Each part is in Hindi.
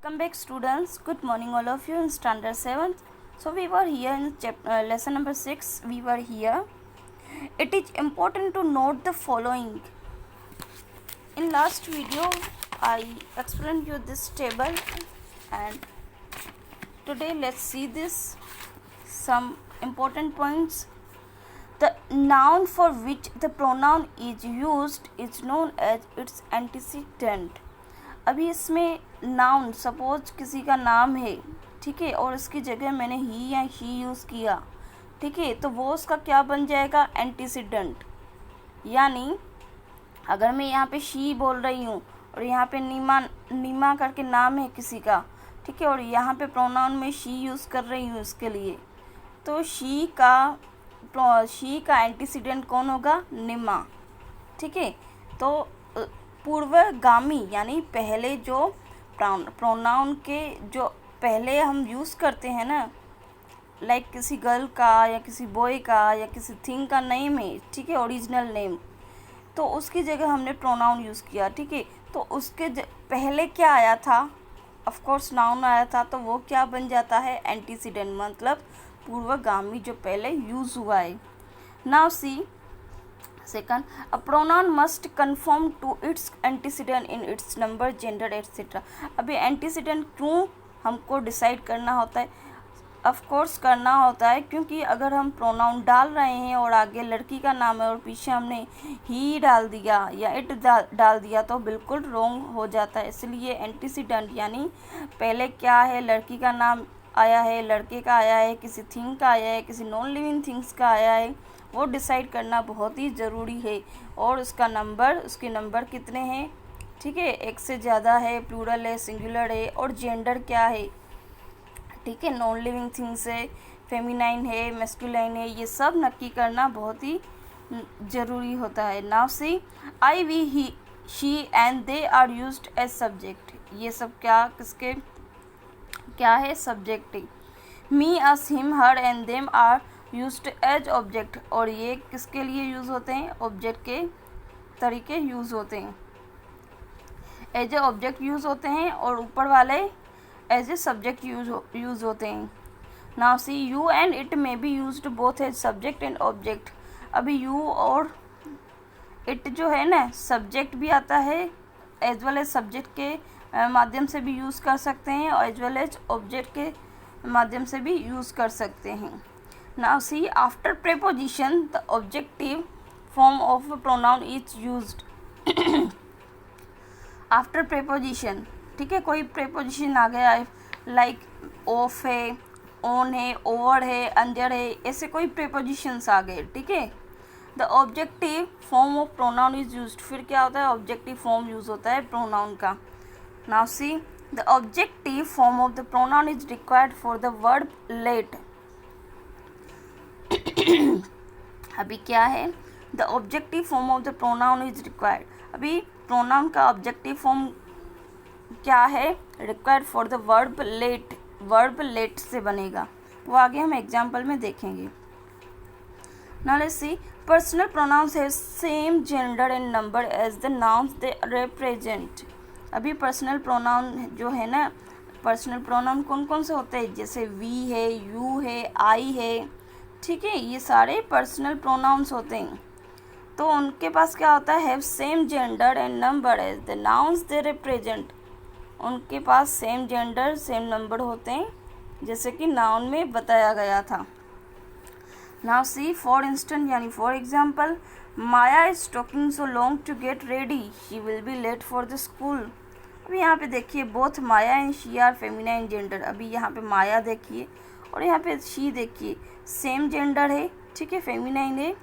Welcome back students. Good morning all of you in standard 7th. So we were here in lesson number 6. We were here. It is important to note the following. In last video I explained you this table and today let's see this some important points. The noun for which the pronoun is used is known as its antecedent. अभी इसमें नाउन सपोज किसी का नाम है, ठीक है, और इसकी जगह मैंने ही या शी यूज़ किया, ठीक है, तो वो उसका क्या बन जाएगा, एंटीसीडेंट। यानी अगर मैं यहाँ पे शी बोल रही हूँ और यहाँ पे नीमा करके नाम है किसी का, ठीक है, और यहाँ पे प्रोनाउन में शी यूज़ कर रही हूँ इसके लिए, तो शी का एंटीसीडेंट कौन होगा, निमा, ठीक है। तो पूर्वगामी यानी पहले जो प्रोनाउन के जो पहले हम यूज़ करते हैं ना, लाइक किसी गर्ल का या किसी बॉय का या किसी थिंग का नेम है, ठीक है, ओरिजिनल नेम, तो उसकी जगह हमने प्रोनाउन यूज़ किया, ठीक है। तो उसके पहले क्या आया था, ऑफ कोर्स नाउन आया था, तो वो क्या बन जाता है, एंटीसीडेंट, मतलब पूर्वगामी जो पहले यूज़ हुआ है। Now C second, a pronoun must conform to its antecedent in its number, gender, etc. अभी एंटीसीडेंट क्यों हमको डिसाइड करना होता है, ऑफ कोर्स करना होता है क्योंकि अगर हम प्रोनाउन डाल रहे हैं और आगे लड़की का नाम है और पीछे हमने ही डाल दिया या इट डाल दिया तो बिल्कुल रॉन्ग हो जाता है। इसलिए एंटीसीडेंट यानी पहले क्या है, लड़की का नाम आया है, लड़के का आया है, किसी थिंग का आया है, किसी नॉन लिविंग थिंग्स का आया है, वो डिसाइड करना बहुत ही ज़रूरी है। और उसके नंबर कितने हैं, ठीक है, एक से ज़्यादा है, प्लूरल है, सिंगुलर है, और जेंडर क्या है, ठीक है, नॉन लिविंग थिंग्स है, फेमिनाइन है, मैस्कुलाइन है, ये सब नक्की करना बहुत ही ज़रूरी होता है। Now see, I, we, he, she and they are used as subject. ये सब क्या है, सब्जेक्ट है। Me, us, him, her and them are used as object, और ये किसके लिए यूज़ होते हैं, ऑब्जेक्ट के तरीके यूज़ होते हैं, एज ए ऑब्जेक्ट यूज़ होते हैं, और ऊपर वाले एज ए सब्जेक्ट यूज़ होते हैं। Now see, you and it may be used both as subject and object. अभी यू और इट जो है ना, सब्जेक्ट भी आता है एज वेल एज सब्जेक्ट के माध्यम से भी यूज़ कर सकते हैं और एज वेल एज ऑब्जेक्ट के माध्यम से भी यूज़ कर सकते हैं। Now see, after preposition the objective form of a pronoun is used. After preposition, ठीक है, कोई preposition आ गया है, like of है, on है, over है, under है, ऐसे कोई prepositions आ गए, ठीक है। The objective form of pronoun is used. फिर क्या होता है, objective form यूज़ होता है pronoun का। Now see, the objective form of the pronoun is required for the verb let. अभी क्या है, the objective form of the pronoun is required. अभी प्रोनाउन का ऑब्जेक्टिव फॉर्म क्या है, required for the verb let, verb let से बनेगा, वो आगे हम एग्जाम्पल में देखेंगे। Now let's see, personal pronouns have same gender and number as the nouns they represent. अभी पर्सनल प्रोनाउन जो है ना, पर्सनल प्रोनाउन कौन कौन से होते हैं, जैसे वी है, यू है, आई है, ठीक है, ये सारे पर्सनल प्रोनाउंस होते हैं। तो उनके पास क्या होता है, have same gender and number as the nouns they represent. उनके पास सेम जेंडर सेम नंबर होते हैं, जैसे कि नाउन में बताया गया था। नाउ सी, फॉर इंस्टेंट यानी for example, Maya is talking so long to get ready, she will be late for the school. अभी यहाँ पे देखिए, both Maya and she are feminine gender. अभी यहाँ पे माया देखिए और यहाँ पे शी देखिए, सेम जेंडर है, ठीक है, फेमिनाइन है,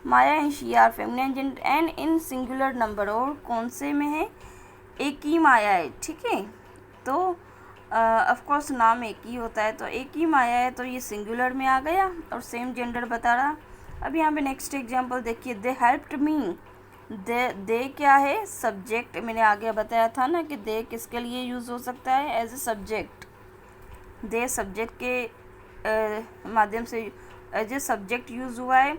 Maya and she are feminine gender and in singular number. और कौन से में है, एक ही माया है, ठीक है, तो ऑफ कोर्स नाम एक ही होता है, तो एक ही माया है, तो ये सिंगुलर में आ गया और सेम जेंडर बता रहा। अब यहाँ पे नेक्स्ट एग्जांपल देखिए, दे हेल्प्ड मी। दे क्या है, सब्जेक्ट। मैंने आगे बताया था ना कि दे किसके लिए यूज़ हो सकता है, as a subject. The subject के माध्यम से एज ए सब्जेक्ट यूज़ हुआ है,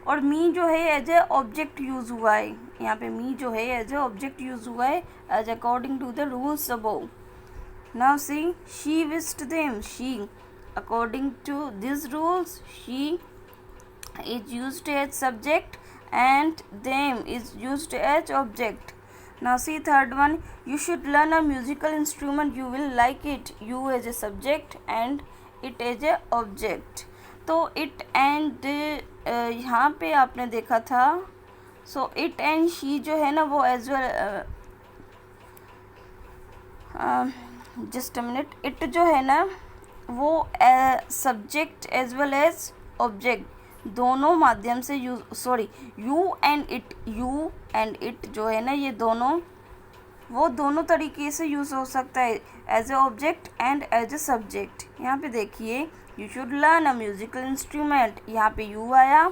और मी जो है एज ए ऑब्जेक्ट यूज़ हुआ है। यहाँ पे मी जो है एज ए ऑब्जेक्ट यूज़ हुआ है, as according to the rules above. Now see, she wished them. She, according to these rules, she is used as subject and them is used as object. Now see third one, you should learn a musical instrument, you will like it. You as a subject and it as a object. तो it and यहाँ पे आपने देखा था, so it and she जो है ना वो as well, just a minute, it जो है ना वो subject as well as object दोनों माध्यम से use, sorry, you and it जो है ना ये दोनों, वो दोनों तरीके से यूज़ हो सकता है, as a object and as a subject. यहाँ पे देखिए, you should learn a musical instrument, यहाँ पे यू आया,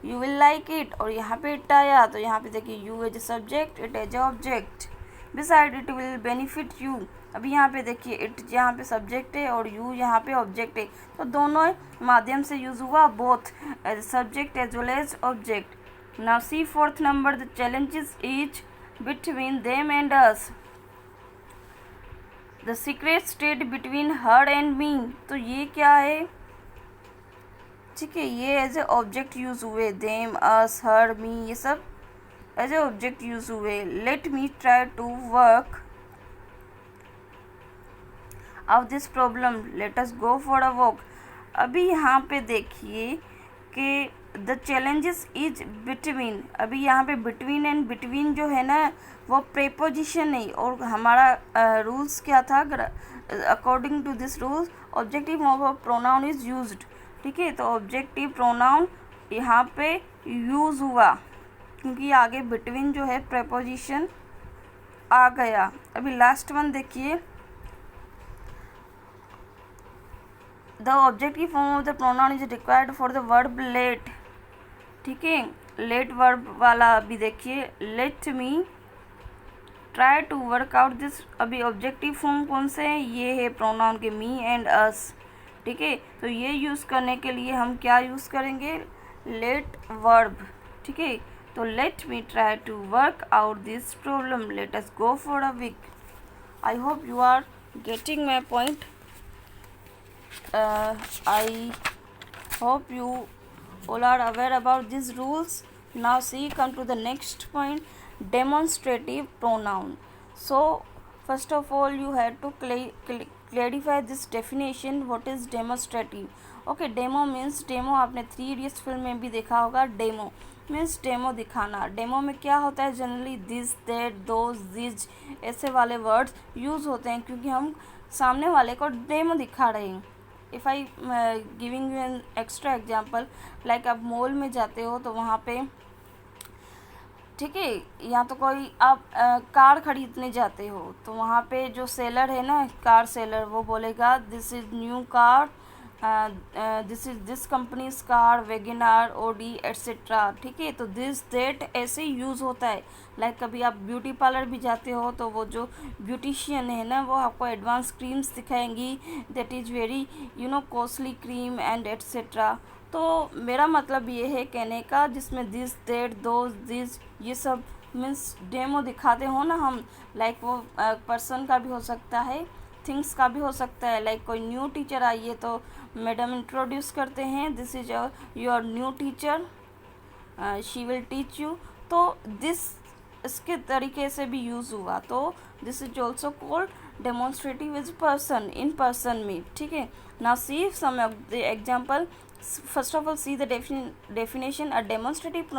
यू विल लाइक इट, और यहाँ पे इट आया, तो यहाँ पे देखिए you as a subject, it as a object. Beside it will benefit you. अभी यहाँ पे देखिए इट यहाँ पे सब्जेक्ट है और यू यहाँ पे ऑब्जेक्ट है, तो दोनों माध्यम से यूज़ हुआ, both as subject as well as object. Now see fourth number, the challenges is between them and us. The secret state between her and me. तो ये क्या है, ठीक है, ये एज ए ऑब्जेक्ट यूज हुए, देम, अस, हर, मी, ये सब एज ए ऑब्जेक्ट यूज हुए. Let me try to work out this problem, let us go for a walk. अभी यहाँ पे देखिए कि द चैलेंजेस इज बिटवीन, अभी यहाँ पे बिटवीन एंड बिटवीन जो है ना वो प्रेपोजिशन है, और हमारा रूल्स क्या था, according to this rules objective pronoun is used. ठीक है, तो ऑब्जेक्टिव प्रोनाउन यहाँ पे यूज हुआ क्योंकि आगे बिटवीन जो है प्रेपोजिशन आ गया. अभी लास्ट वन देखिए, the objective form of the pronoun is required for the verb let. ठीक है, लेट वर्ब वाला अभी देखिए, let me try to work out this. अभी ऑब्जेक्टिव फॉर्म कौन से हैं, ये है प्रोनाउन के मी एंड अस. ठीक है, तो ये यूज़ करने के लिए हम क्या यूज़ करेंगे, लेट वर्ब. ठीक है, तो let me try to work out this problem, let us go for a week. I hope you are getting my point. I hope you all are aware about these rules. Now see, come to the next point, demonstrative pronoun. So first of all you have to clarify this definition, what is demonstrative. Okay, demo means, demo आपने 3 Idiots फिल्म में भी देखा होगा. demo मीन्स डेमो दिखाना. डेमो में क्या होता है, generally this, that, those, these ऐसे वाले वर्ड्स यूज़ होते हैं क्योंकि हम सामने वाले को डेमो दिखा रहे हैं. If I giving you an extra example, like आप मॉल में जाते हो तो वहाँ पे, ठीक है, या तो कोई आप कार खरीदने जाते हो तो वहाँ पे जो सेलर है ना, कार सेलर, वो बोलेगा this is new car, this is this company's car, WagonR, Audi etcetera. ठीक है, तो दिस दैट ऐसे यूज़ होता है. लाइक कभी आप ब्यूटी पार्लर भी जाते हो तो वो जो ब्यूटिशियन है ना वो आपको एडवांस क्रीम्स दिखाएंगी, that is very costly cream and etcetera. तो मेरा मतलब ये है कहने का, जिसमें दिस, दैट, दोज, दिस, ये सब मीन्स डेमो दिखाते हो ना हम, लाइक वो पर्सन का भी हो सकता है, थिंग्स का भी हो सकता है. लाइक कोई न्यू टीचर आई है तो मैडम इंट्रोड्यूस करते हैं, this is your new teacher, she will teach you. तो दिस इसके तरीके से भी यूज़ हुआ, तो this is also called demonstrative is person, in person में. ठीक है, now see some of the example. First of all see the definition. A demonstrative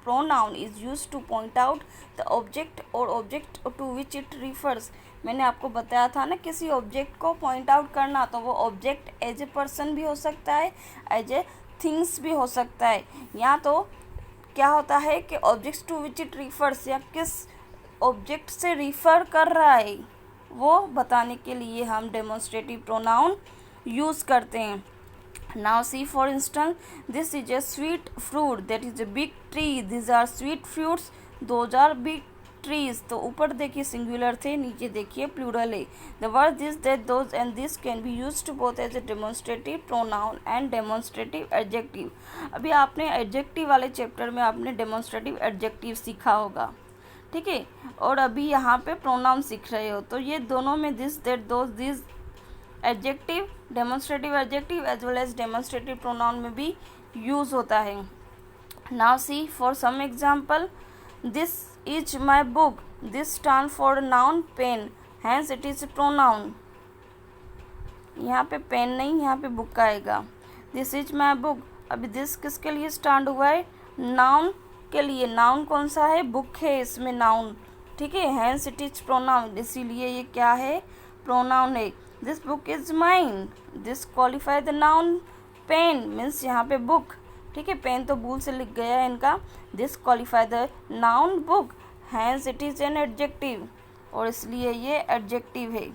pronoun is used to point out the object or object to which it refers. मैंने आपको बताया था ना, किसी ऑब्जेक्ट को पॉइंट आउट करना, तो वो ऑब्जेक्ट एज ए पर्सन भी हो सकता है, एज ए थिंग्स भी हो सकता है. या तो क्या होता है कि objects to which it refers, या किस ऑब्जेक्ट से रिफ़र कर रहा है वो बताने के लिए हम डेमोन्स्ट्रेटिव प्रोनाउन यूज़ करते हैं. Now see, for instance, this is a sweet fruit, that is a big tree, these are sweet fruits, those are big trees. तो ऊपर देखिए सिंगुलर थे, नीचे देखिए प्लूरल है. The word this, that, those and this can be used both as a demonstrative pronoun and demonstrative adjective. अभी आपने एडजेक्टिव वाले चैप्टर में आपने डेमोन्स्ट्रेटिव एडजेक्टिव सीखा होगा. ठीक है। और अभी यहाँ पे प्रोनाउन सीख रहे हो, तो ये दोनों में this, that, those, this adjective, demonstrative adjective as well as demonstrative pronoun में भी यूज होता है। Now see for some example, this is my book, this stand for noun pen, hence it is pronoun. यहाँ पे पेन नहीं, यहाँ पे बुक आएगा। दिस इज माई बुक, अभी दिस किसके लिए स्टैंड हुआ है? नाउन के लिए। नाउन कौन सा है? बुक है, इसमें नाउन, ठीक है। हैंस इट इज प्रोनाउन, इसीलिए ये क्या है? प्रोनाउन है। This book is mine, this qualify the noun pen, means यहाँ पे बुक, ठीक है। पेन तो भूल से लिख गया है इनका। This qualify the noun book, hence it is an adjective, और इसलिए ये एडजेक्टिव है।